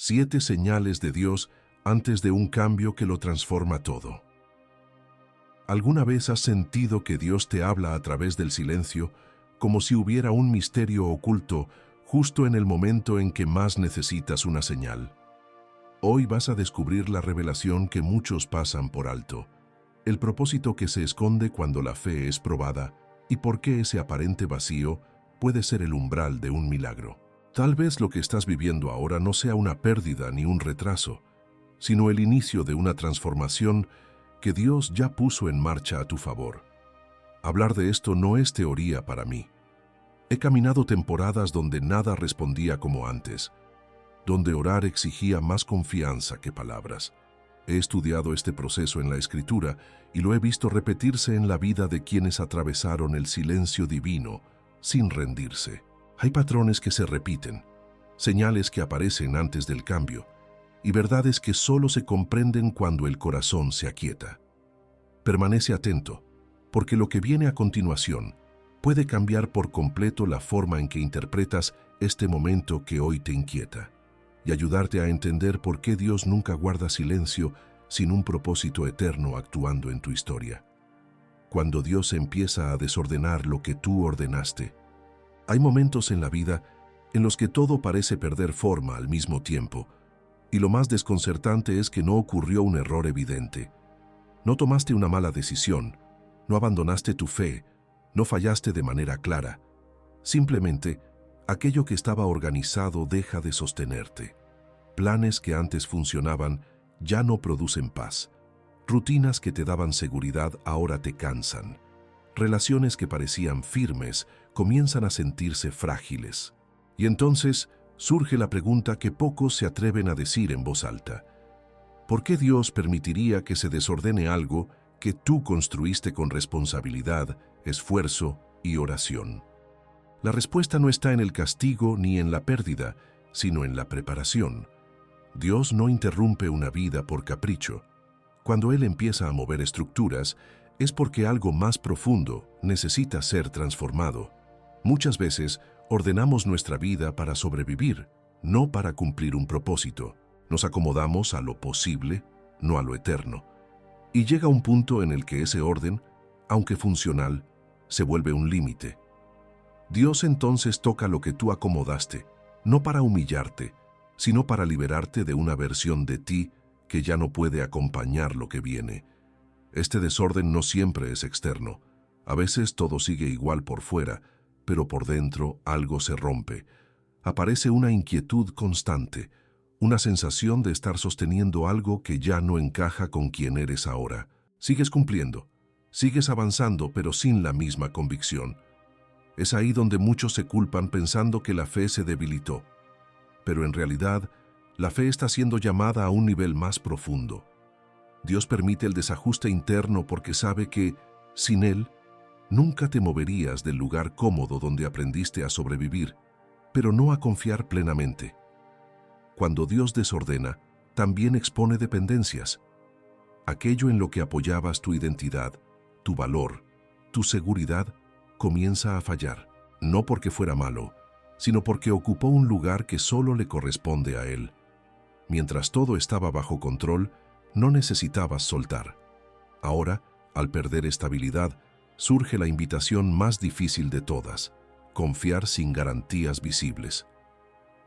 7 señales de Dios antes de un cambio que lo transforma todo. ¿Alguna vez has sentido que Dios te habla a través del silencio, como si hubiera un misterio oculto justo en el momento en que más necesitas una señal? Hoy vas a descubrir la revelación que muchos pasan por alto, el propósito que se esconde cuando la fe es probada y por qué ese aparente vacío puede ser el umbral de un milagro. Tal vez lo que estás viviendo ahora no sea una pérdida ni un retraso, sino el inicio de una transformación que Dios ya puso en marcha a tu favor. Hablar de esto no es teoría para mí. He caminado temporadas donde nada respondía como antes, donde orar exigía más confianza que palabras. He estudiado este proceso en la Escritura y lo he visto repetirse en la vida de quienes atravesaron el silencio divino sin rendirse. Hay patrones que se repiten, señales que aparecen antes del cambio y verdades que solo se comprenden cuando el corazón se aquieta. Permanece atento, porque lo que viene a continuación puede cambiar por completo la forma en que interpretas este momento que hoy te inquieta y ayudarte a entender por qué Dios nunca guarda silencio sin un propósito eterno actuando en tu historia. Cuando Dios empieza a desordenar lo que tú ordenaste, hay momentos en la vida en los que todo parece perder forma al mismo tiempo, y lo más desconcertante es que no ocurrió un error evidente. No tomaste una mala decisión, no abandonaste tu fe, no fallaste de manera clara. Simplemente, aquello que estaba organizado deja de sostenerte. Planes que antes funcionaban ya no producen paz. Rutinas que te daban seguridad ahora te cansan. Relaciones que parecían firmes comienzan a sentirse frágiles. Y entonces surge la pregunta que pocos se atreven a decir en voz alta. ¿Por qué Dios permitiría que se desordene algo que tú construiste con responsabilidad, esfuerzo y oración? La respuesta no está en el castigo ni en la pérdida, sino en la preparación. Dios no interrumpe una vida por capricho. Cuando Él empieza a mover estructuras, es porque algo más profundo necesita ser transformado. Muchas veces ordenamos nuestra vida para sobrevivir, no para cumplir un propósito. Nos acomodamos a lo posible, no a lo eterno. Y llega un punto en el que ese orden, aunque funcional, se vuelve un límite. Dios entonces toca lo que tú acomodaste, no para humillarte, sino para liberarte de una versión de ti que ya no puede acompañar lo que viene. Este desorden no siempre es externo. A veces todo sigue igual por fuera, pero por dentro algo se rompe. Aparece una inquietud constante, una sensación de estar sosteniendo algo que ya no encaja con quien eres ahora. Sigues cumpliendo, sigues avanzando, pero sin la misma convicción. Es ahí donde muchos se culpan pensando que la fe se debilitó. Pero en realidad, la fe está siendo llamada a un nivel más profundo. Dios permite el desajuste interno porque sabe que, sin Él, nunca te moverías del lugar cómodo donde aprendiste a sobrevivir, pero no a confiar plenamente. Cuando Dios desordena, también expone dependencias. Aquello en lo que apoyabas tu identidad, tu valor, tu seguridad, comienza a fallar, no porque fuera malo, sino porque ocupó un lugar que solo le corresponde a Él. Mientras todo estaba bajo control, no necesitabas soltar. Ahora, al perder estabilidad, surge la invitación más difícil de todas: confiar sin garantías visibles.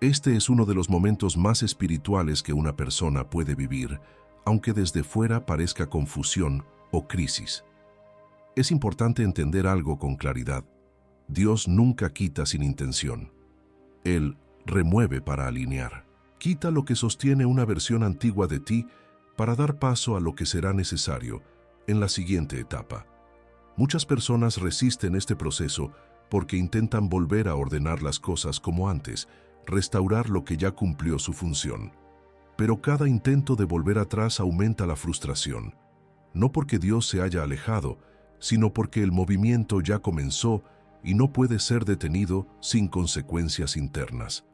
Este es uno de los momentos más espirituales que una persona puede vivir, aunque desde fuera parezca confusión o crisis. Es importante entender algo con claridad. Dios nunca quita sin intención. Él remueve para alinear. Quita lo que sostiene una versión antigua de ti para dar paso a lo que será necesario en la siguiente etapa. Muchas personas resisten este proceso porque intentan volver a ordenar las cosas como antes, restaurar lo que ya cumplió su función. Pero cada intento de volver atrás aumenta la frustración, no porque Dios se haya alejado, sino porque el movimiento ya comenzó y no puede ser detenido sin consecuencias internas.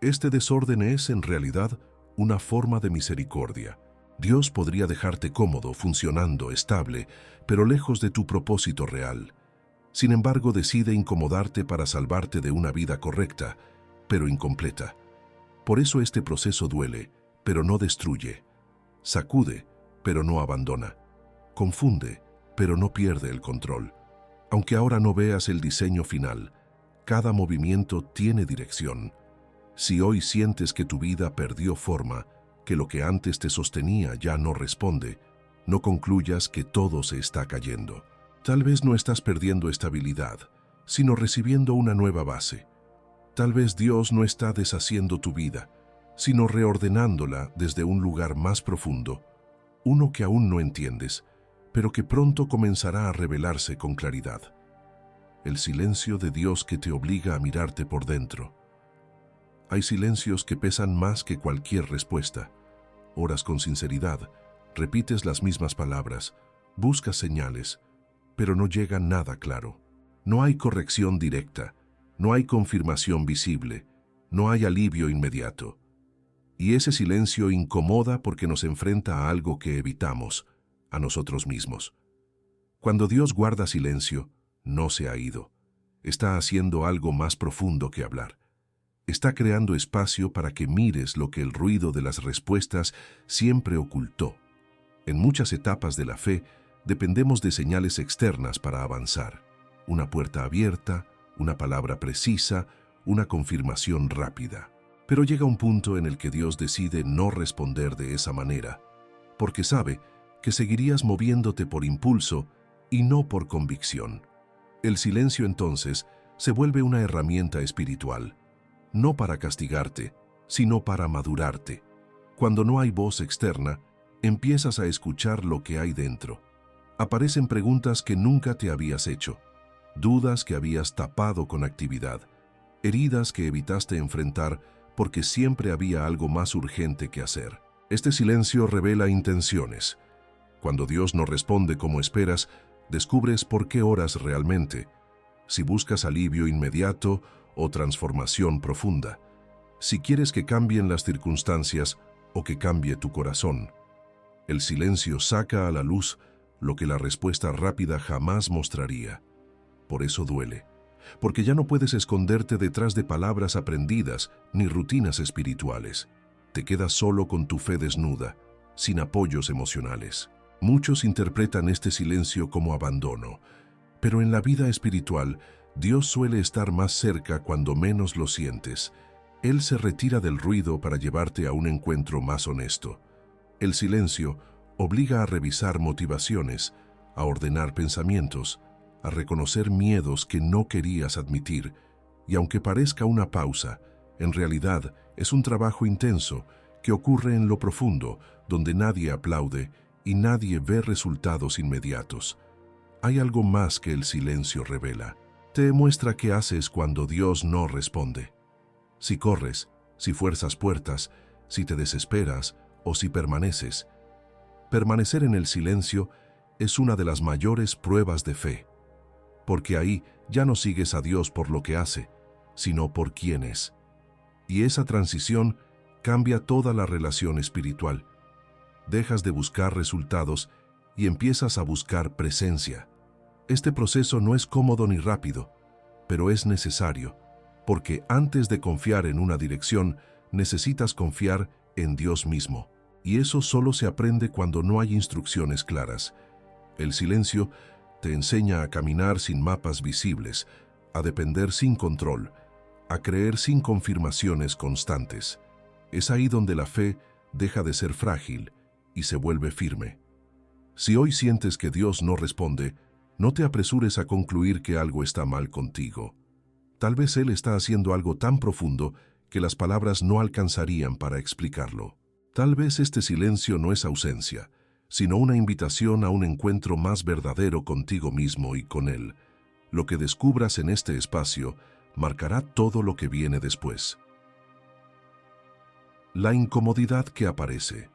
Este desorden es, en realidad, una forma de misericordia. Dios podría dejarte cómodo, funcionando, estable, pero lejos de tu propósito real. Sin embargo, decide incomodarte para salvarte de una vida correcta, pero incompleta. Por eso este proceso duele, pero no destruye. Sacude, pero no abandona. Confunde, pero no pierde el control. Aunque ahora no veas el diseño final, cada movimiento tiene dirección. Si hoy sientes que tu vida perdió forma, que lo que antes te sostenía ya no responde, no concluyas que todo se está cayendo. Tal vez no estás perdiendo estabilidad, sino recibiendo una nueva base. Tal vez Dios no está deshaciendo tu vida, sino reordenándola desde un lugar más profundo, uno que aún no entiendes, pero que pronto comenzará a revelarse con claridad. El silencio de Dios que te obliga a mirarte por dentro. Hay silencios que pesan más que cualquier respuesta. Oras con sinceridad, repites las mismas palabras, buscas señales, pero no llega nada claro. No hay corrección directa, no hay confirmación visible, no hay alivio inmediato. Y ese silencio incomoda porque nos enfrenta a algo que evitamos, a nosotros mismos. Cuando Dios guarda silencio, no se ha ido. Está haciendo algo más profundo que hablar. Está creando espacio para que mires lo que el ruido de las respuestas siempre ocultó. En muchas etapas de la fe, dependemos de señales externas para avanzar. Una puerta abierta, una palabra precisa, una confirmación rápida. Pero llega un punto en el que Dios decide no responder de esa manera, porque sabe que seguirías moviéndote por impulso y no por convicción. El silencio entonces se vuelve una herramienta espiritual, no para castigarte, sino para madurarte. Cuando no hay voz externa, empiezas a escuchar lo que hay dentro. Aparecen preguntas que nunca te habías hecho, dudas que habías tapado con actividad, heridas que evitaste enfrentar porque siempre había algo más urgente que hacer. Este silencio revela intenciones. Cuando Dios no responde como esperas, descubres por qué oras realmente, si buscas alivio inmediato o transformación profunda, si quieres que cambien las circunstancias o que cambie tu corazón. El silencio saca a la luz lo que la respuesta rápida jamás mostraría. Por eso duele, porque ya no puedes esconderte detrás de palabras aprendidas ni rutinas espirituales. Te quedas solo con tu fe desnuda, sin apoyos emocionales. Muchos interpretan este silencio como abandono, pero en la vida espiritual, Dios suele estar más cerca cuando menos lo sientes. Él se retira del ruido para llevarte a un encuentro más honesto. El silencio obliga a revisar motivaciones, a ordenar pensamientos, a reconocer miedos que no querías admitir, y aunque parezca una pausa, en realidad es un trabajo intenso que ocurre en lo profundo, donde nadie aplaude y nadie ve resultados inmediatos. Hay algo más que el silencio revela. Te muestra qué haces cuando Dios no responde. Si corres, si fuerzas puertas, si te desesperas o si permaneces. Permanecer en el silencio es una de las mayores pruebas de fe, porque ahí ya no sigues a Dios por lo que hace, sino por quién es. Y esa transición cambia toda la relación espiritual. Dejas de buscar resultados y empiezas a buscar presencia. Este proceso no es cómodo ni rápido, pero es necesario, porque antes de confiar en una dirección, necesitas confiar en Dios mismo. Y eso solo se aprende cuando no hay instrucciones claras. El silencio te enseña a caminar sin mapas visibles, a depender sin control, a creer sin confirmaciones constantes. Es ahí donde la fe deja de ser frágil y se vuelve firme. Si hoy sientes que Dios no responde, no te apresures a concluir que algo está mal contigo. Tal vez Él está haciendo algo tan profundo que las palabras no alcanzarían para explicarlo. Tal vez este silencio no es ausencia, sino una invitación a un encuentro más verdadero contigo mismo y con Él. Lo que descubras en este espacio marcará todo lo que viene después. La incomodidad que aparece,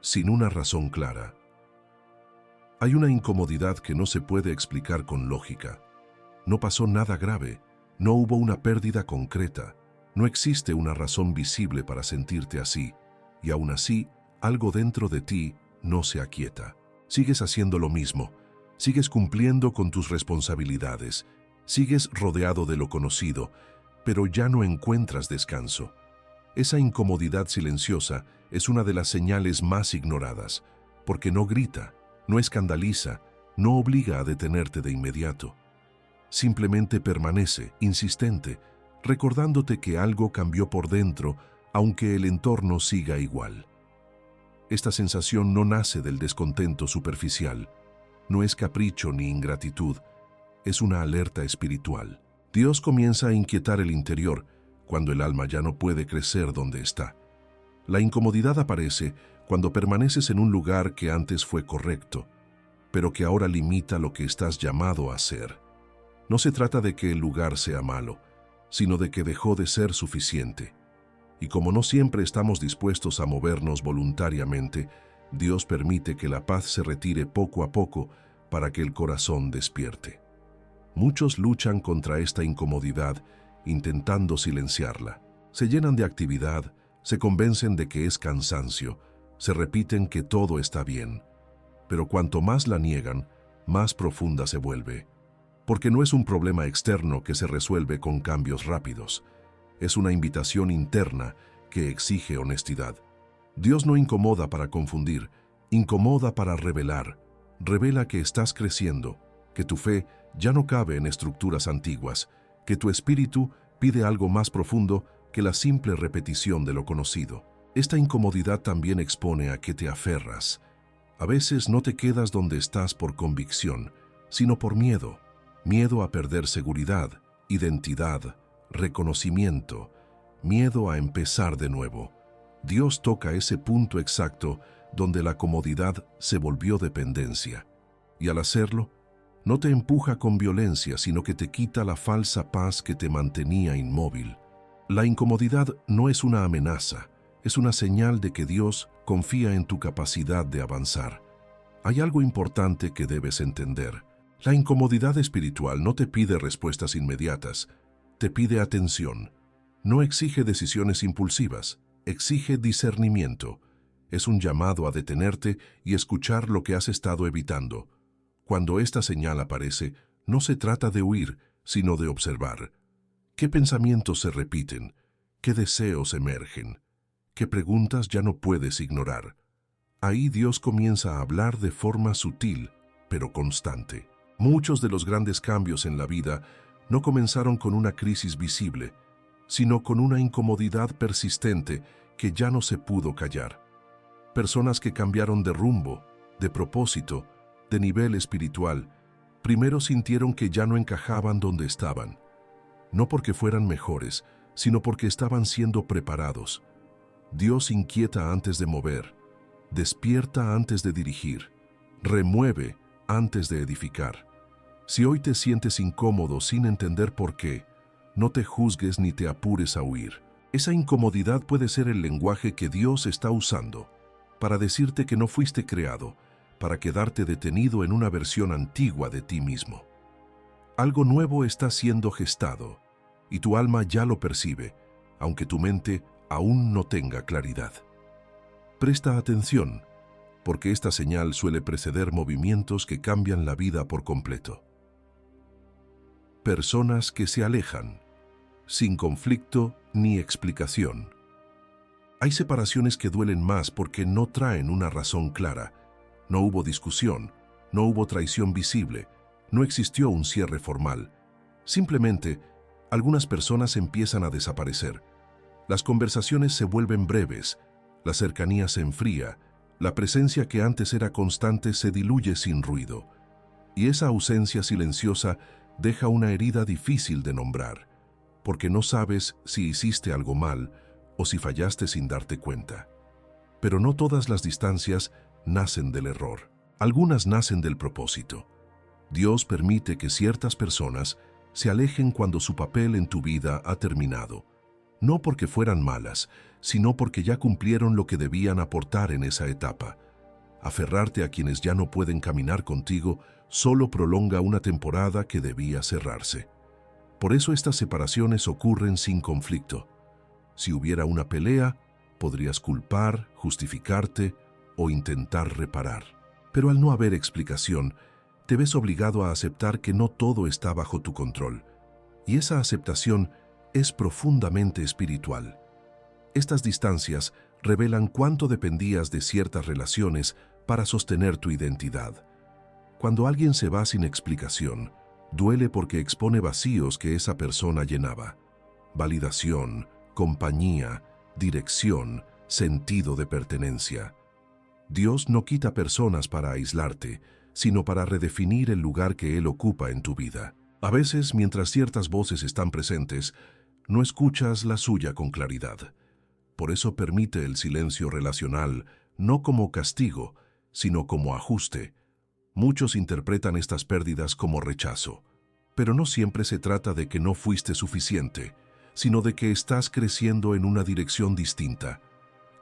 sin una razón clara. Hay una incomodidad que no se puede explicar con lógica. No pasó nada grave, no hubo una pérdida concreta, no existe una razón visible para sentirte así, y aún así, algo dentro de ti no se aquieta. Sigues haciendo lo mismo, sigues cumpliendo con tus responsabilidades, sigues rodeado de lo conocido, pero ya no encuentras descanso. Esa incomodidad silenciosa es una de las señales más ignoradas, porque no grita, no escandaliza, no obliga a detenerte de inmediato. Simplemente permanece, insistente, recordándote que algo cambió por dentro, aunque el entorno siga igual. Esta sensación no nace del descontento superficial, no es capricho ni ingratitud, es una alerta espiritual. Dios comienza a inquietar el interior cuando el alma ya no puede crecer donde está. La incomodidad aparece cuando permaneces en un lugar que antes fue correcto, pero que ahora limita lo que estás llamado a ser. No se trata de que el lugar sea malo, sino de que dejó de ser suficiente. Y como no siempre estamos dispuestos a movernos voluntariamente, Dios permite que la paz se retire poco a poco para que el corazón despierte. Muchos luchan contra esta incomodidad, intentando silenciarla. Se llenan de actividad, se convencen de que es cansancio, se repiten que todo está bien. Pero cuanto más la niegan, más profunda se vuelve. Porque no es un problema externo que se resuelve con cambios rápidos. Es una invitación interna que exige honestidad. Dios no incomoda para confundir, incomoda para revelar. Revela que estás creciendo, que tu fe ya no cabe en estructuras antiguas, que tu espíritu pide algo más profundo que la simple repetición de lo conocido. Esta incomodidad también expone a que te aferras. A veces no te quedas donde estás por convicción, sino por miedo. Miedo a perder seguridad, identidad, reconocimiento, miedo a empezar de nuevo. Dios toca ese punto exacto donde la comodidad se volvió dependencia. Y al hacerlo, no te empuja con violencia, sino que te quita la falsa paz que te mantenía inmóvil. La incomodidad no es una amenaza, es una señal de que Dios confía en tu capacidad de avanzar. Hay algo importante que debes entender. La incomodidad espiritual no te pide respuestas inmediatas, te pide atención. No exige decisiones impulsivas, exige discernimiento. Es un llamado a detenerte y escuchar lo que has estado evitando. Cuando esta señal aparece, no se trata de huir, sino de observar. ¿Qué pensamientos se repiten? ¿Qué deseos emergen? ¿Qué preguntas ya no puedes ignorar? Ahí Dios comienza a hablar de forma sutil, pero constante. Muchos de los grandes cambios en la vida no comenzaron con una crisis visible, sino con una incomodidad persistente que ya no se pudo callar. Personas que cambiaron de rumbo, de propósito, de nivel espiritual, primero sintieron que ya no encajaban donde estaban. No porque fueran mejores, sino porque estaban siendo preparados. Dios inquieta antes de mover, despierta antes de dirigir, remueve antes de edificar. Si hoy te sientes incómodo sin entender por qué, no te juzgues ni te apures a huir. Esa incomodidad puede ser el lenguaje que Dios está usando para decirte que no fuiste creado para quedarte detenido en una versión antigua de ti mismo. Algo nuevo está siendo gestado y tu alma ya lo percibe, aunque tu mente aún no tenga claridad. Presta atención, porque esta señal suele preceder movimientos que cambian la vida por completo. Personas que se alejan, sin conflicto ni explicación. Hay separaciones que duelen más porque no traen una razón clara. No hubo discusión, no hubo traición visible, no existió un cierre formal. Simplemente, algunas personas empiezan a desaparecer. Las conversaciones se vuelven breves, la cercanía se enfría, la presencia que antes era constante se diluye sin ruido. Y esa ausencia silenciosa deja una herida difícil de nombrar, porque no sabes si hiciste algo mal o si fallaste sin darte cuenta. Pero no todas las distancias nacen del error. Algunas nacen del propósito. Dios permite que ciertas personas se alejen cuando su papel en tu vida ha terminado. No porque fueran malas, sino porque ya cumplieron lo que debían aportar en esa etapa. Aferrarte a quienes ya no pueden caminar contigo solo prolonga una temporada que debía cerrarse. Por eso estas separaciones ocurren sin conflicto. Si hubiera una pelea, podrías culpar, justificarte o intentar reparar. Pero al no haber explicación, te ves obligado a aceptar que no todo está bajo tu control. Y esa aceptación es profundamente espiritual. Estas distancias revelan cuánto dependías de ciertas relaciones para sostener tu identidad. Cuando alguien se va sin explicación, duele porque expone vacíos que esa persona llenaba. Validación, compañía, dirección, sentido de pertenencia. Dios no quita personas para aislarte, sino para redefinir el lugar que Él ocupa en tu vida. A veces, mientras ciertas voces están presentes, no escuchas la suya con claridad. Por eso permite el silencio relacional, no como castigo, sino como ajuste. Muchos interpretan estas pérdidas como rechazo, pero no siempre se trata de que no fuiste suficiente, sino de que estás creciendo en una dirección distinta.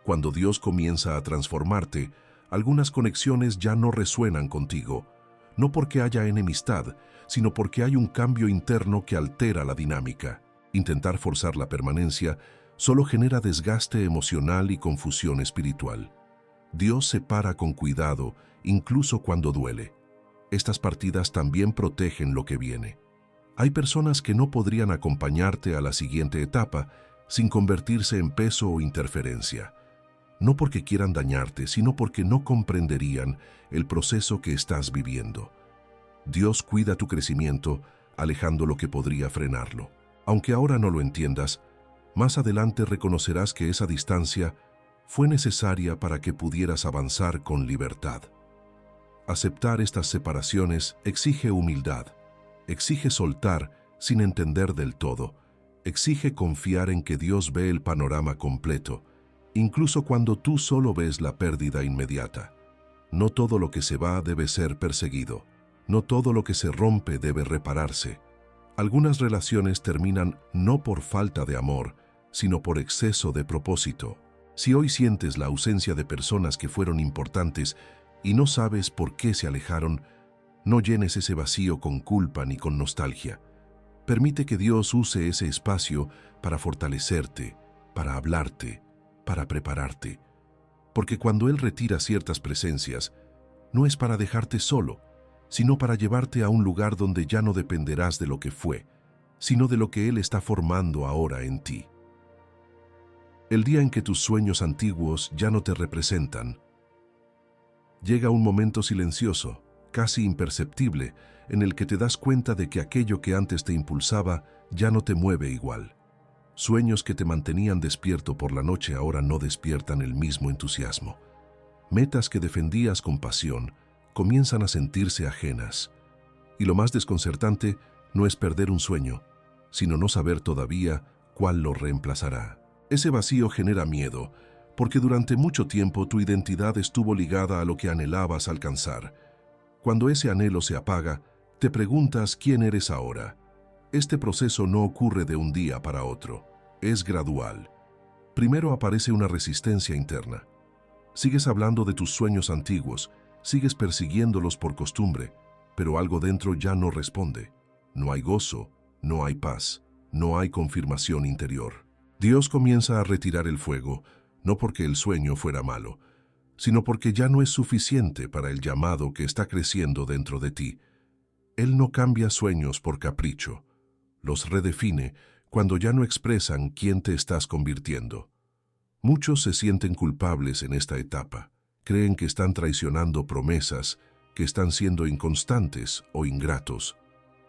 Cuando Dios comienza a transformarte, algunas conexiones ya no resuenan contigo, no porque haya enemistad, sino porque hay un cambio interno que altera la dinámica. Intentar forzar la permanencia solo genera desgaste emocional y confusión espiritual. Dios separa con cuidado, incluso cuando duele. Estas partidas también protegen lo que viene. Hay personas que no podrían acompañarte a la siguiente etapa sin convertirse en peso o interferencia. No porque quieran dañarte, sino porque no comprenderían el proceso que estás viviendo. Dios cuida tu crecimiento, alejando lo que podría frenarlo. Aunque ahora no lo entiendas, más adelante reconocerás que esa distancia fue necesaria para que pudieras avanzar con libertad. Aceptar estas separaciones exige humildad, exige soltar sin entender del todo, exige confiar en que Dios ve el panorama completo, incluso cuando tú solo ves la pérdida inmediata. No todo lo que se va debe ser perseguido, no todo lo que se rompe debe repararse. Algunas relaciones terminan no por falta de amor, sino por exceso de propósito. Si hoy sientes la ausencia de personas que fueron importantes y no sabes por qué se alejaron, no llenes ese vacío con culpa ni con nostalgia. Permite que Dios use ese espacio para fortalecerte, para hablarte, para prepararte. Porque cuando Él retira ciertas presencias, no es para dejarte solo, sino para llevarte a un lugar donde ya no dependerás de lo que fue, sino de lo que Él está formando ahora en ti. El día en que tus sueños antiguos ya no te representan, llega un momento silencioso, casi imperceptible, en el que te das cuenta de que aquello que antes te impulsaba ya no te mueve igual. Sueños que te mantenían despierto por la noche ahora no despiertan el mismo entusiasmo. Metas que defendías con pasión comienzan a sentirse ajenas. Y lo más desconcertante no es perder un sueño, sino no saber todavía cuál lo reemplazará. Ese vacío genera miedo, porque durante mucho tiempo tu identidad estuvo ligada a lo que anhelabas alcanzar. Cuando ese anhelo se apaga, te preguntas quién eres ahora. Este proceso no ocurre de un día para otro, es gradual. Primero aparece una resistencia interna. Sigues hablando de tus sueños antiguos, sigues persiguiéndolos por costumbre, pero algo dentro ya no responde. No hay gozo, no hay paz, no hay confirmación interior. Dios comienza a retirar el fuego, no porque el sueño fuera malo, sino porque ya no es suficiente para el llamado que está creciendo dentro de ti. Él no cambia sueños por capricho, los redefine cuando ya no expresan quién te estás convirtiendo. Muchos se sienten culpables en esta etapa, creen que están traicionando promesas, que están siendo inconstantes o ingratos,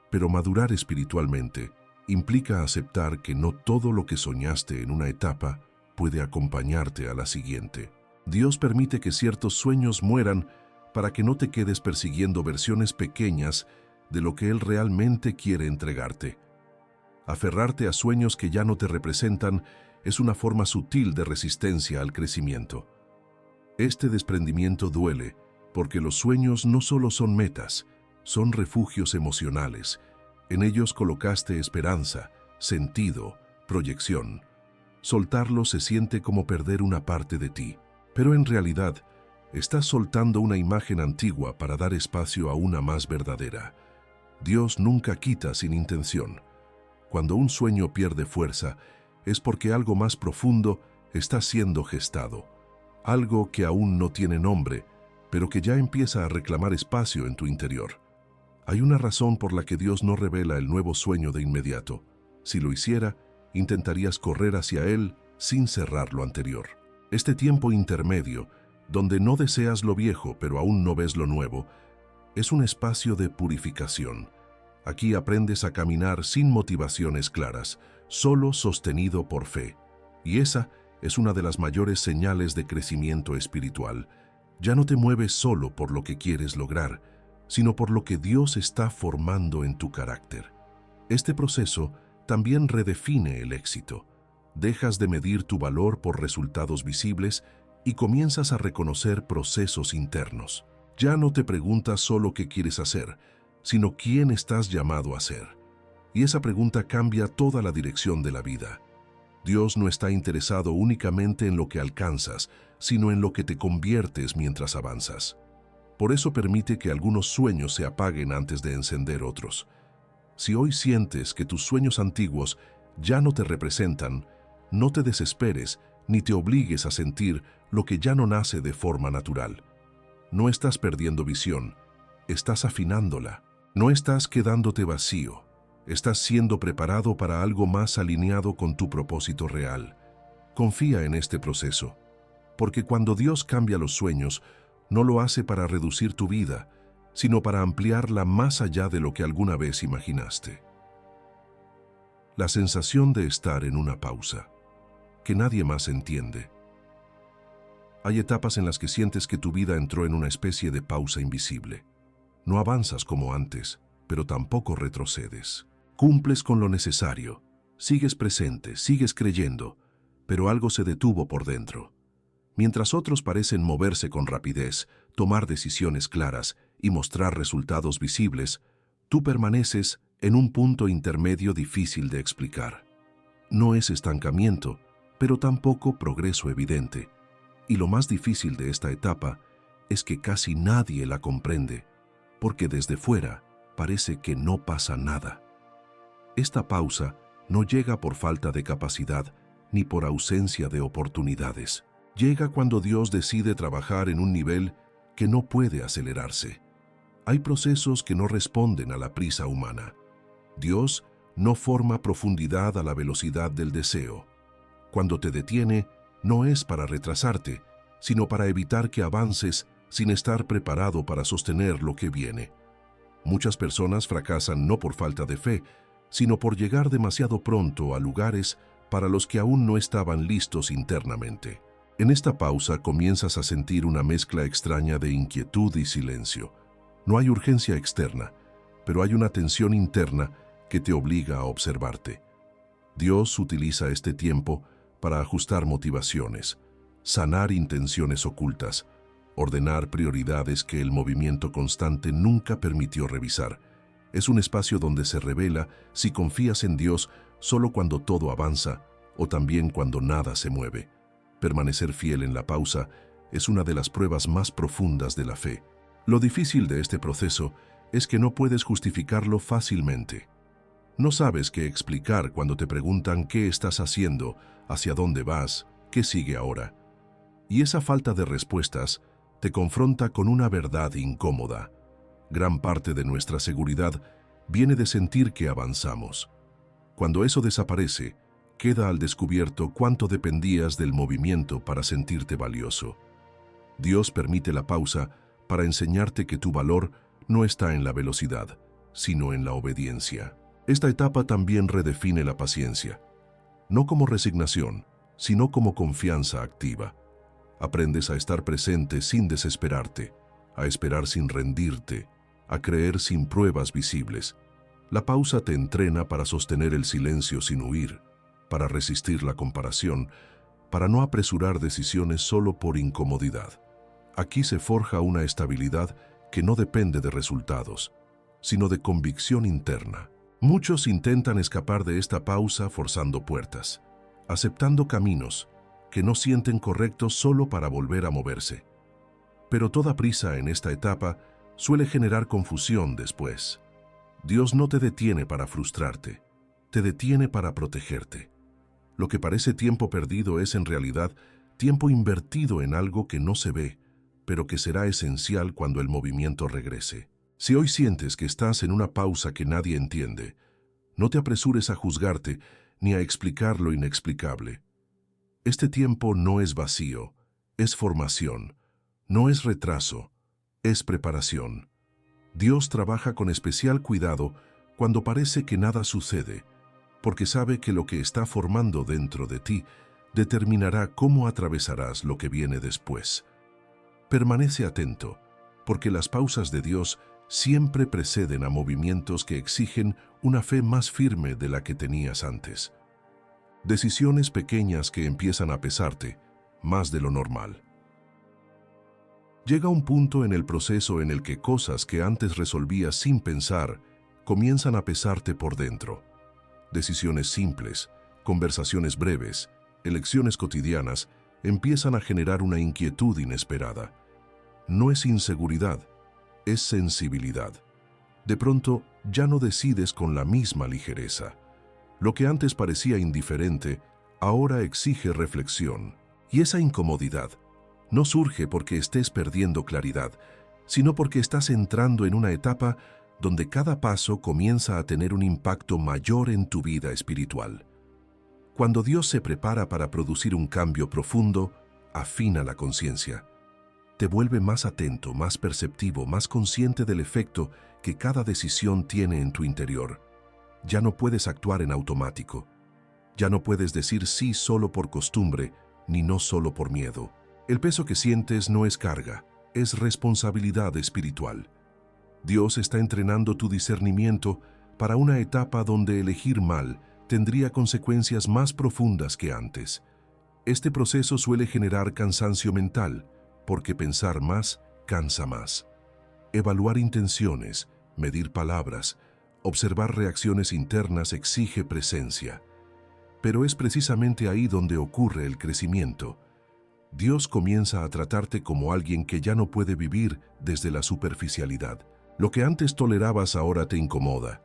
pero madurar espiritualmente implica aceptar que no todo lo que soñaste en una etapa puede acompañarte a la siguiente. Dios permite que ciertos sueños mueran para que no te quedes persiguiendo versiones pequeñas de lo que Él realmente quiere entregarte. Aferrarte a sueños que ya no te representan es una forma sutil de resistencia al crecimiento. Este desprendimiento duele porque los sueños no solo son metas, son refugios emocionales. En ellos colocaste esperanza, sentido, proyección. Soltarlo se siente como perder una parte de ti, pero en realidad estás soltando una imagen antigua para dar espacio a una más verdadera. Dios nunca quita sin intención. Cuando un sueño pierde fuerza, es porque algo más profundo está siendo gestado, algo que aún no tiene nombre, pero que ya empieza a reclamar espacio en tu interior. Hay una razón por la que Dios no revela el nuevo sueño de inmediato. Si lo hiciera, intentarías correr hacia Él sin cerrar lo anterior. Este tiempo intermedio, donde no deseas lo viejo pero aún no ves lo nuevo, es un espacio de purificación. Aquí aprendes a caminar sin motivaciones claras, solo sostenido por fe. Y esa es una de las mayores señales de crecimiento espiritual. Ya no te mueves solo por lo que quieres lograr, sino por lo que Dios está formando en tu carácter. Este proceso también redefine el éxito. Dejas de medir tu valor por resultados visibles y comienzas a reconocer procesos internos. Ya no te preguntas solo qué quieres hacer, sino quién estás llamado a ser. Y esa pregunta cambia toda la dirección de la vida. Dios no está interesado únicamente en lo que alcanzas, sino en lo que te conviertes mientras avanzas. Por eso permite que algunos sueños se apaguen antes de encender otros. Si hoy sientes que tus sueños antiguos ya no te representan, no te desesperes ni te obligues a sentir lo que ya no nace de forma natural. No estás perdiendo visión, estás afinándola. No estás quedándote vacío, estás siendo preparado para algo más alineado con tu propósito real. Confía en este proceso, porque cuando Dios cambia los sueños, no lo hace para reducir tu vida, sino para ampliarla más allá de lo que alguna vez imaginaste. La sensación de estar en una pausa, que nadie más entiende. Hay etapas en las que sientes que tu vida entró en una especie de pausa invisible. No avanzas como antes, pero tampoco retrocedes. Cumples con lo necesario, sigues presente, sigues creyendo, pero algo se detuvo por dentro. Mientras otros parecen moverse con rapidez, tomar decisiones claras y mostrar resultados visibles, tú permaneces en un punto intermedio difícil de explicar. No es estancamiento, pero tampoco progreso evidente. Y lo más difícil de esta etapa es que casi nadie la comprende, porque desde fuera parece que no pasa nada. Esta pausa no llega por falta de capacidad ni por ausencia de oportunidades. Llega cuando Dios decide trabajar en un nivel que no puede acelerarse. Hay procesos que no responden a la prisa humana. Dios no forma profundidad a la velocidad del deseo. Cuando te detiene, no es para retrasarte, sino para evitar que avances sin estar preparado para sostener lo que viene. Muchas personas fracasan no por falta de fe, sino por llegar demasiado pronto a lugares para los que aún no estaban listos internamente. En esta pausa comienzas a sentir una mezcla extraña de inquietud y silencio. No hay urgencia externa, pero hay una tensión interna que te obliga a observarte. Dios utiliza este tiempo para ajustar motivaciones, sanar intenciones ocultas, ordenar prioridades que el movimiento constante nunca permitió revisar. Es un espacio donde se revela si confías en Dios solo cuando todo avanza o también cuando nada se mueve. Permanecer fiel en la pausa es una de las pruebas más profundas de la fe. Lo difícil de este proceso es que no puedes justificarlo fácilmente. No sabes qué explicar cuando te preguntan qué estás haciendo, hacia dónde vas, qué sigue ahora. Y esa falta de respuestas te confronta con una verdad incómoda. Gran parte de nuestra seguridad viene de sentir que avanzamos. Cuando eso desaparece, queda al descubierto cuánto dependías del movimiento para sentirte valioso. Dios permite la pausa para enseñarte que tu valor no está en la velocidad, sino en la obediencia. Esta etapa también redefine la paciencia, no como resignación, sino como confianza activa. Aprendes a estar presente sin desesperarte, a esperar sin rendirte, a creer sin pruebas visibles. La pausa te entrena para sostener el silencio sin huir, para resistir la comparación, para no apresurar decisiones solo por incomodidad. Aquí se forja una estabilidad que no depende de resultados, sino de convicción interna. Muchos intentan escapar de esta pausa forzando puertas, aceptando caminos que no sienten correctos solo para volver a moverse. Pero toda prisa en esta etapa suele generar confusión después. Dios no te detiene para frustrarte, te detiene para protegerte. Lo que parece tiempo perdido es en realidad tiempo invertido en algo que no se ve, pero que será esencial cuando el movimiento regrese. Si hoy sientes que estás en una pausa que nadie entiende, no te apresures a juzgarte ni a explicar lo inexplicable. Este tiempo no es vacío, es formación, no es retraso, es preparación. Dios trabaja con especial cuidado cuando parece que nada sucede, porque sabe que lo que está formando dentro de ti determinará cómo atravesarás lo que viene después. Permanece atento, porque las pausas de Dios siempre preceden a movimientos que exigen una fe más firme de la que tenías antes. Decisiones pequeñas que empiezan a pesarte, más de lo normal. Llega un punto en el proceso en el que cosas que antes resolvías sin pensar comienzan a pesarte por dentro. Decisiones simples, conversaciones breves, elecciones cotidianas empiezan a generar una inquietud inesperada. No es inseguridad, es sensibilidad. De pronto, ya no decides con la misma ligereza. Lo que antes parecía indiferente, ahora exige reflexión. Y esa incomodidad no surge porque estés perdiendo claridad, sino porque estás entrando en una etapa donde cada paso comienza a tener un impacto mayor en tu vida espiritual. Cuando Dios se prepara para producir un cambio profundo, afina la conciencia. Te vuelve más atento, más perceptivo, más consciente del efecto que cada decisión tiene en tu interior. Ya no puedes actuar en automático. Ya no puedes decir sí solo por costumbre, ni no solo por miedo. El peso que sientes no es carga, es responsabilidad espiritual. Dios está entrenando tu discernimiento para una etapa donde elegir mal tendría consecuencias más profundas que antes. Este proceso suele generar cansancio mental, porque pensar más cansa más. Evaluar intenciones, medir palabras, observar reacciones internas exige presencia. Pero es precisamente ahí donde ocurre el crecimiento. Dios comienza a tratarte como alguien que ya no puede vivir desde la superficialidad. Lo que antes tolerabas ahora te incomoda.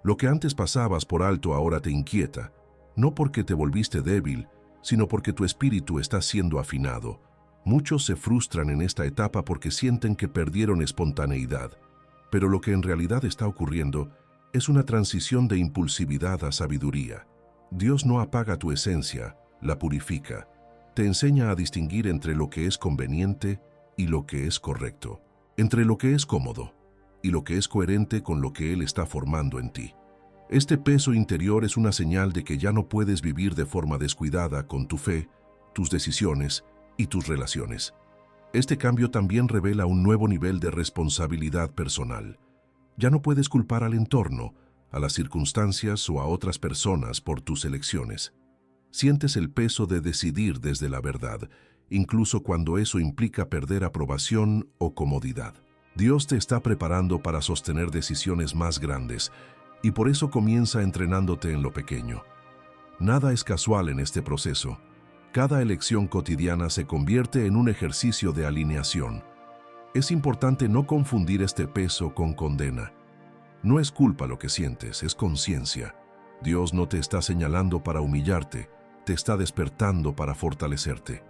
Lo que antes pasabas por alto ahora te inquieta, no porque te volviste débil, sino porque tu espíritu está siendo afinado. Muchos se frustran en esta etapa porque sienten que perdieron espontaneidad, pero lo que en realidad está ocurriendo es una transición de impulsividad a sabiduría. Dios no apaga tu esencia, la purifica. Te enseña a distinguir entre lo que es conveniente y lo que es correcto, entre lo que es cómodo y lo que es coherente con lo que Él está formando en ti. Este peso interior es una señal de que ya no puedes vivir de forma descuidada con tu fe, tus decisiones y tus relaciones. Este cambio también revela un nuevo nivel de responsabilidad personal. Ya no puedes culpar al entorno, a las circunstancias o a otras personas por tus elecciones. Sientes el peso de decidir desde la verdad, incluso cuando eso implica perder aprobación o comodidad. Dios te está preparando para sostener decisiones más grandes, y por eso comienza entrenándote en lo pequeño. Nada es casual en este proceso. Cada elección cotidiana se convierte en un ejercicio de alineación. Es importante no confundir este peso con condena. No es culpa lo que sientes, es conciencia. Dios no te está señalando para humillarte, te está despertando para fortalecerte.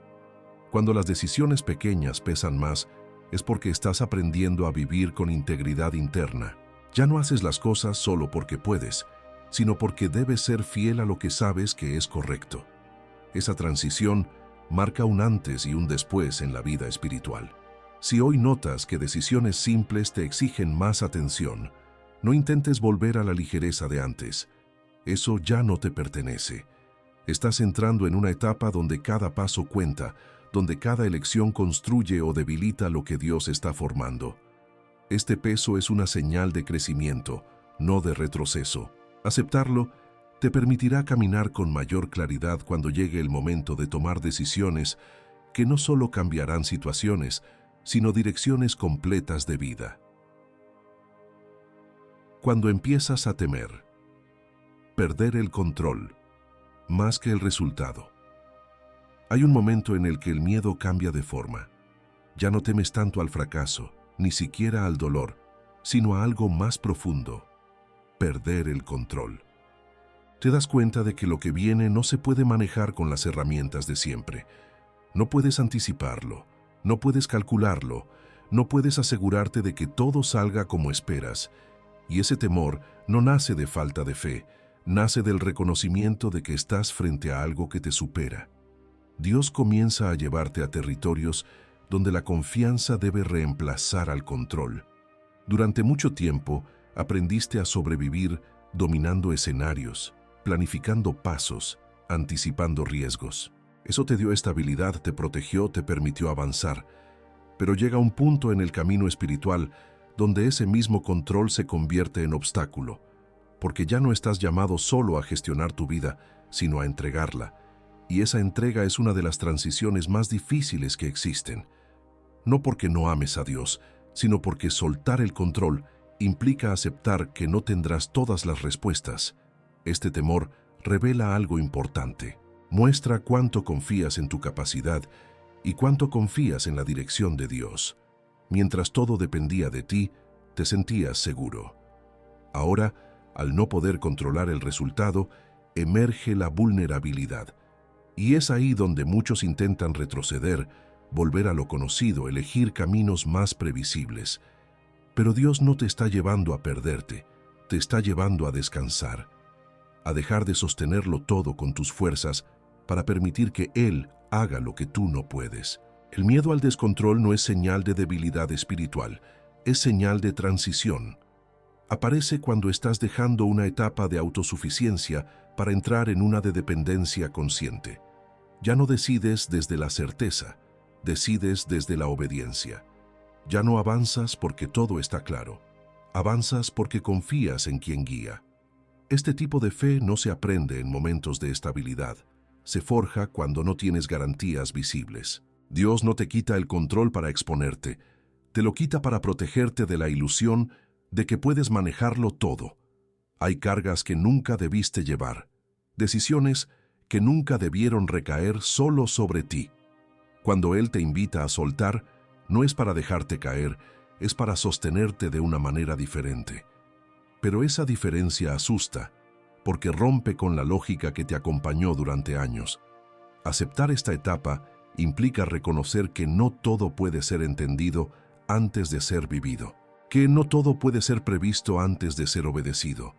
Cuando las decisiones pequeñas pesan más, es porque estás aprendiendo a vivir con integridad interna. Ya no haces las cosas solo porque puedes, sino porque debes ser fiel a lo que sabes que es correcto. Esa transición marca un antes y un después en la vida espiritual. Si hoy notas que decisiones simples te exigen más atención, no intentes volver a la ligereza de antes. Eso ya no te pertenece. Estás entrando en una etapa donde cada paso cuenta, donde cada elección construye o debilita lo que Dios está formando. Este peso es una señal de crecimiento, no de retroceso. Aceptarlo te permitirá caminar con mayor claridad cuando llegue el momento de tomar decisiones que no solo cambiarán situaciones, sino direcciones completas de vida. Cuando empiezas a temer, perder el control, más que el resultado. Hay un momento en el que el miedo cambia de forma. Ya no temes tanto al fracaso, ni siquiera al dolor, sino a algo más profundo: perder el control. Te das cuenta de que lo que viene no se puede manejar con las herramientas de siempre. No puedes anticiparlo, no puedes calcularlo, no puedes asegurarte de que todo salga como esperas. Y ese temor no nace de falta de fe, nace del reconocimiento de que estás frente a algo que te supera. Dios comienza a llevarte a territorios donde la confianza debe reemplazar al control. Durante mucho tiempo, aprendiste a sobrevivir dominando escenarios, planificando pasos, anticipando riesgos. Eso te dio estabilidad, te protegió, te permitió avanzar. Pero llega un punto en el camino espiritual donde ese mismo control se convierte en obstáculo, porque ya no estás llamado solo a gestionar tu vida, sino a entregarla. Y esa entrega es una de las transiciones más difíciles que existen. No porque no ames a Dios, sino porque soltar el control implica aceptar que no tendrás todas las respuestas. Este temor revela algo importante. Muestra cuánto confías en tu capacidad y cuánto confías en la dirección de Dios. Mientras todo dependía de ti, te sentías seguro. Ahora, al no poder controlar el resultado, emerge la vulnerabilidad. Y es ahí donde muchos intentan retroceder, volver a lo conocido, elegir caminos más previsibles. Pero Dios no te está llevando a perderte, te está llevando a descansar, a dejar de sostenerlo todo con tus fuerzas para permitir que Él haga lo que tú no puedes. El miedo al descontrol no es señal de debilidad espiritual, es señal de transición. Aparece cuando estás dejando una etapa de autosuficiencia para entrar en una de dependencia consciente. Ya no decides desde la certeza, decides desde la obediencia. Ya no avanzas porque todo está claro, avanzas porque confías en quien guía. Este tipo de fe no se aprende en momentos de estabilidad, se forja cuando no tienes garantías visibles. Dios no te quita el control para exponerte, te lo quita para protegerte de la ilusión de que puedes manejarlo todo. Hay cargas que nunca debiste llevar, decisiones que nunca debieron recaer solo sobre ti. Cuando Él te invita a soltar, no es para dejarte caer, es para sostenerte de una manera diferente. Pero esa diferencia asusta, porque rompe con la lógica que te acompañó durante años. Aceptar esta etapa implica reconocer que no todo puede ser entendido antes de ser vivido, que no todo puede ser previsto antes de ser obedecido,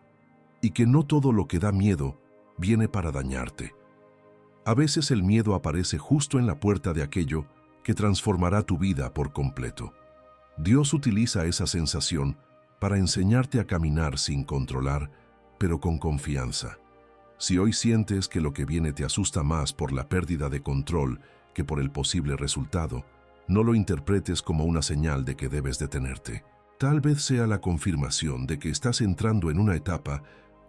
y que no todo lo que da miedo viene para dañarte. A veces el miedo aparece justo en la puerta de aquello que transformará tu vida por completo. Dios utiliza esa sensación para enseñarte a caminar sin controlar, pero con confianza. Si hoy sientes que lo que viene te asusta más por la pérdida de control que por el posible resultado, no lo interpretes como una señal de que debes detenerte. Tal vez sea la confirmación de que estás entrando en una etapa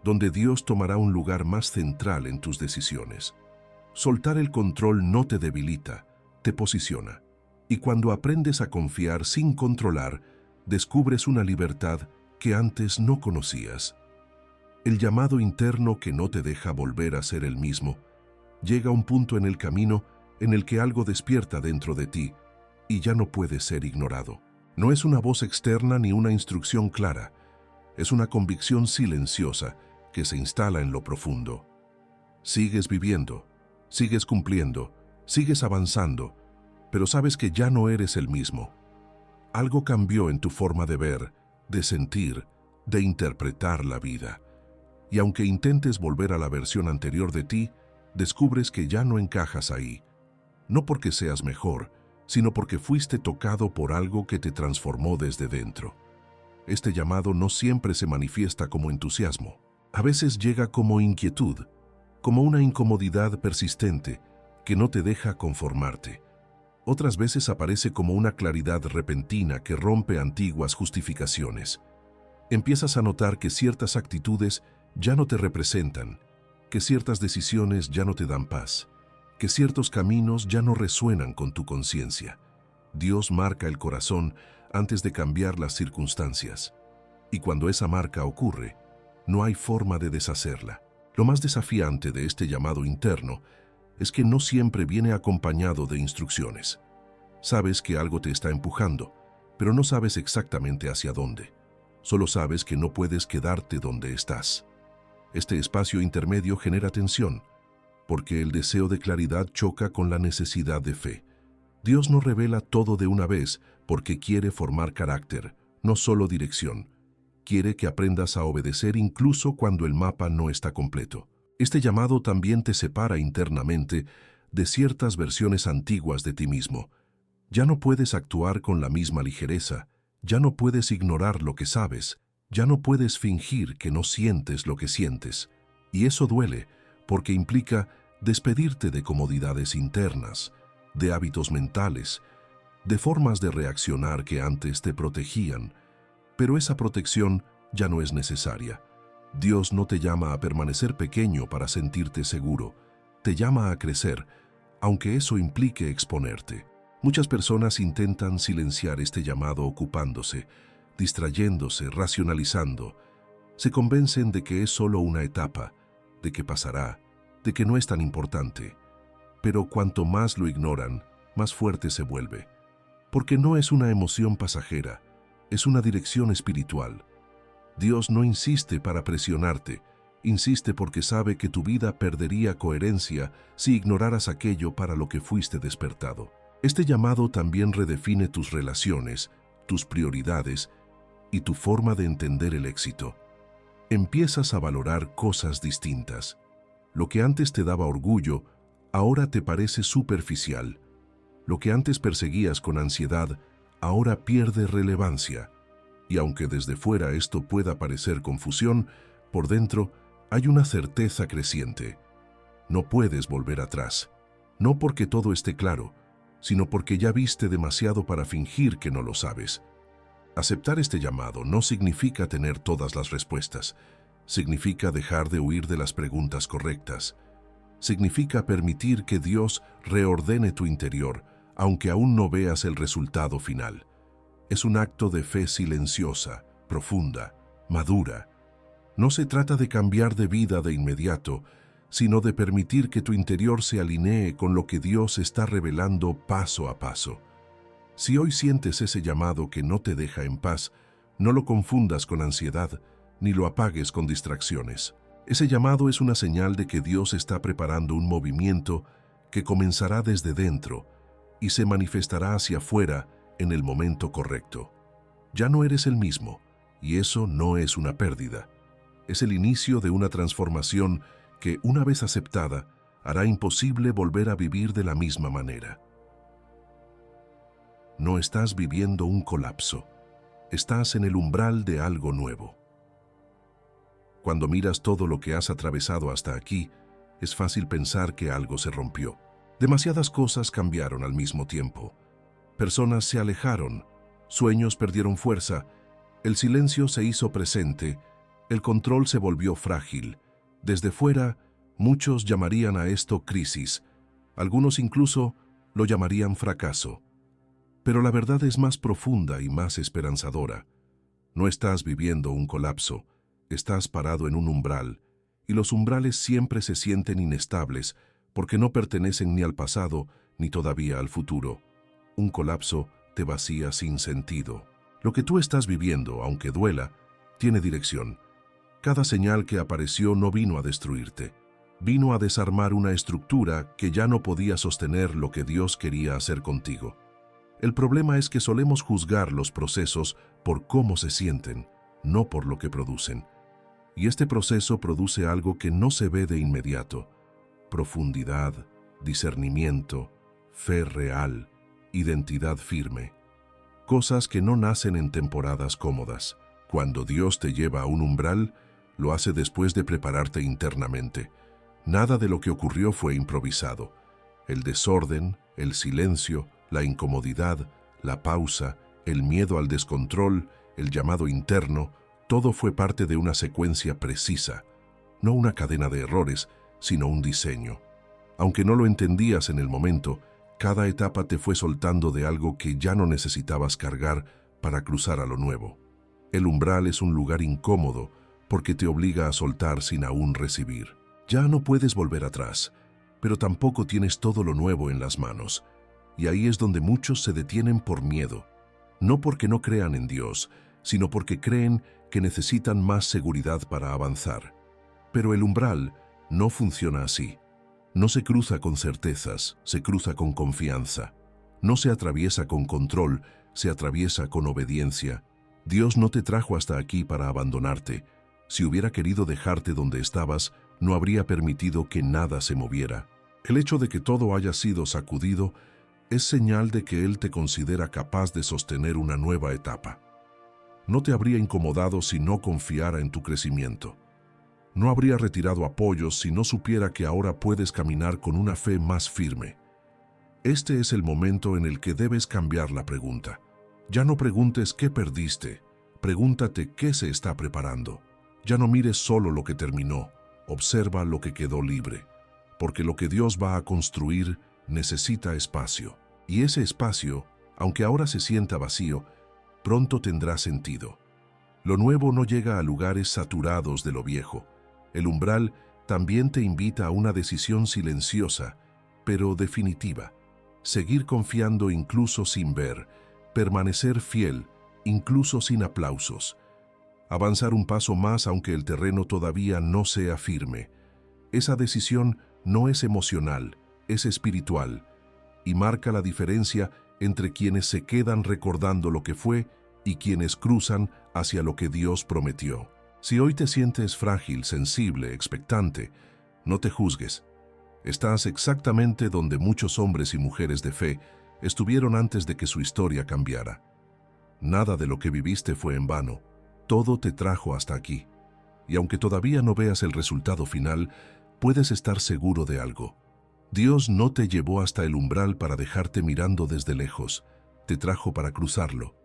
donde Dios tomará un lugar más central en tus decisiones. Soltar el control no te debilita, te posiciona. Y cuando aprendes a confiar sin controlar, descubres una libertad que antes no conocías. El llamado interno que no te deja volver a ser el mismo, llega a un punto en el camino en el que algo despierta dentro de ti y ya no puede ser ignorado. No es una voz externa ni una instrucción clara, es una convicción silenciosa que se instala en lo profundo. Sigues viviendo, sigues cumpliendo, sigues avanzando, pero sabes que ya no eres el mismo. Algo cambió en tu forma de ver, de sentir, de interpretar la vida. Y aunque intentes volver a la versión anterior de ti, descubres que ya no encajas ahí. No porque seas mejor, sino porque fuiste tocado por algo que te transformó desde dentro. Este llamado no siempre se manifiesta como entusiasmo. A veces llega como inquietud, como una incomodidad persistente que no te deja conformarte. Otras veces aparece como una claridad repentina que rompe antiguas justificaciones. Empiezas a notar que ciertas actitudes ya no te representan, que ciertas decisiones ya no te dan paz, que ciertos caminos ya no resuenan con tu conciencia. Dios marca el corazón antes de cambiar las circunstancias. Y cuando esa marca ocurre, no hay forma de deshacerla. Lo más desafiante de este llamado interno es que no siempre viene acompañado de instrucciones. Sabes que algo te está empujando, pero no sabes exactamente hacia dónde. Solo sabes que no puedes quedarte donde estás. Este espacio intermedio genera tensión, porque el deseo de claridad choca con la necesidad de fe. Dios no revela todo de una vez porque quiere formar carácter, no solo dirección. Quiere que aprendas a obedecer incluso cuando el mapa no está completo. Este llamado también te separa internamente de ciertas versiones antiguas de ti mismo. Ya no puedes actuar con la misma ligereza, ya no puedes ignorar lo que sabes, ya no puedes fingir que no sientes lo que sientes. Y eso duele, porque implica despedirte de comodidades internas, de hábitos mentales, de formas de reaccionar que antes te protegían. Pero esa protección ya no es necesaria. Dios no te llama a permanecer pequeño para sentirte seguro, te llama a crecer, aunque eso implique exponerte. Muchas personas intentan silenciar este llamado ocupándose, distrayéndose, racionalizando. Se convencen de que es solo una etapa, de que pasará, de que no es tan importante. Pero cuanto más lo ignoran, más fuerte se vuelve. Porque no es una emoción pasajera, es una dirección espiritual. Dios no insiste para presionarte, insiste porque sabe que tu vida perdería coherencia si ignoraras aquello para lo que fuiste despertado. Este llamado también redefine tus relaciones, tus prioridades y tu forma de entender el éxito. Empiezas a valorar cosas distintas. Lo que antes te daba orgullo, ahora te parece superficial. Lo que antes perseguías con ansiedad, ahora pierde relevancia. Y aunque desde fuera esto pueda parecer confusión, por dentro hay una certeza creciente. No puedes volver atrás. No porque todo esté claro, sino porque ya viste demasiado para fingir que no lo sabes. Aceptar este llamado no significa tener todas las respuestas. Significa dejar de huir de las preguntas correctas. Significa permitir que Dios reordene tu interior, aunque aún no veas el resultado final. Es un acto de fe silenciosa, profunda, madura. No se trata de cambiar de vida de inmediato, sino de permitir que tu interior se alinee con lo que Dios está revelando paso a paso. Si hoy sientes ese llamado que no te deja en paz, no lo confundas con ansiedad, ni lo apagues con distracciones. Ese llamado es una señal de que Dios está preparando un movimiento que comenzará desde dentro y se manifestará hacia afuera en el momento correcto. Ya no eres el mismo, y eso no es una pérdida. Es el inicio de una transformación que, una vez aceptada, hará imposible volver a vivir de la misma manera. No estás viviendo un colapso, estás en el umbral de algo nuevo. Cuando miras todo lo que has atravesado hasta aquí, es fácil pensar que algo se rompió. Demasiadas cosas cambiaron al mismo tiempo. Personas se alejaron, sueños perdieron fuerza, el silencio se hizo presente, el control se volvió frágil. Desde fuera, muchos llamarían a esto crisis, algunos incluso lo llamarían fracaso. Pero la verdad es más profunda y más esperanzadora. No estás viviendo un colapso, estás parado en un umbral, y los umbrales siempre se sienten inestables porque no pertenecen ni al pasado ni todavía al futuro. Un colapso te vacía sin sentido. Lo que tú estás viviendo, aunque duela, tiene dirección. Cada señal que apareció no vino a destruirte, vino a desarmar una estructura que ya no podía sostener lo que Dios quería hacer contigo. El problema es que solemos juzgar los procesos por cómo se sienten, no por lo que producen. Y este proceso produce algo que no se ve de inmediato: profundidad, discernimiento, fe real, identidad firme. Cosas que no nacen en temporadas cómodas. Cuando Dios te lleva a un umbral, lo hace después de prepararte internamente. Nada de lo que ocurrió fue improvisado. El desorden, el silencio, la incomodidad, la pausa, el miedo al descontrol, el llamado interno, todo fue parte de una secuencia precisa. No una cadena de errores, sino un diseño. Aunque no lo entendías en el momento, cada etapa te fue soltando de algo que ya no necesitabas cargar para cruzar a lo nuevo. El umbral es un lugar incómodo porque te obliga a soltar sin aún recibir. Ya no puedes volver atrás, pero tampoco tienes todo lo nuevo en las manos. Y ahí es donde muchos se detienen por miedo. No porque no crean en Dios, sino porque creen que necesitan más seguridad para avanzar. Pero el umbral no funciona así. No se cruza con certezas, se cruza con confianza. No se atraviesa con control, se atraviesa con obediencia. Dios no te trajo hasta aquí para abandonarte. Si hubiera querido dejarte donde estabas, no habría permitido que nada se moviera. El hecho de que todo haya sido sacudido es señal de que Él te considera capaz de sostener una nueva etapa. No te habría incomodado si no confiara en tu crecimiento. No habría retirado apoyos si no supiera que ahora puedes caminar con una fe más firme. Este es el momento en el que debes cambiar la pregunta. Ya no preguntes qué perdiste, pregúntate qué se está preparando. Ya no mires solo lo que terminó, observa lo que quedó libre, porque lo que Dios va a construir necesita espacio. Y ese espacio, aunque ahora se sienta vacío, pronto tendrá sentido. Lo nuevo no llega a lugares saturados de lo viejo. El umbral también te invita a una decisión silenciosa, pero definitiva. Seguir confiando incluso sin ver, permanecer fiel incluso sin aplausos. Avanzar un paso más aunque el terreno todavía no sea firme. Esa decisión no es emocional, es espiritual, y marca la diferencia entre quienes se quedan recordando lo que fue y quienes cruzan hacia lo que Dios prometió. Si hoy te sientes frágil, sensible, expectante, no te juzgues. Estás exactamente donde muchos hombres y mujeres de fe estuvieron antes de que su historia cambiara. Nada de lo que viviste fue en vano. Todo te trajo hasta aquí. Y aunque todavía no veas el resultado final, puedes estar seguro de algo. Dios no te llevó hasta el umbral para dejarte mirando desde lejos. Te trajo para cruzarlo.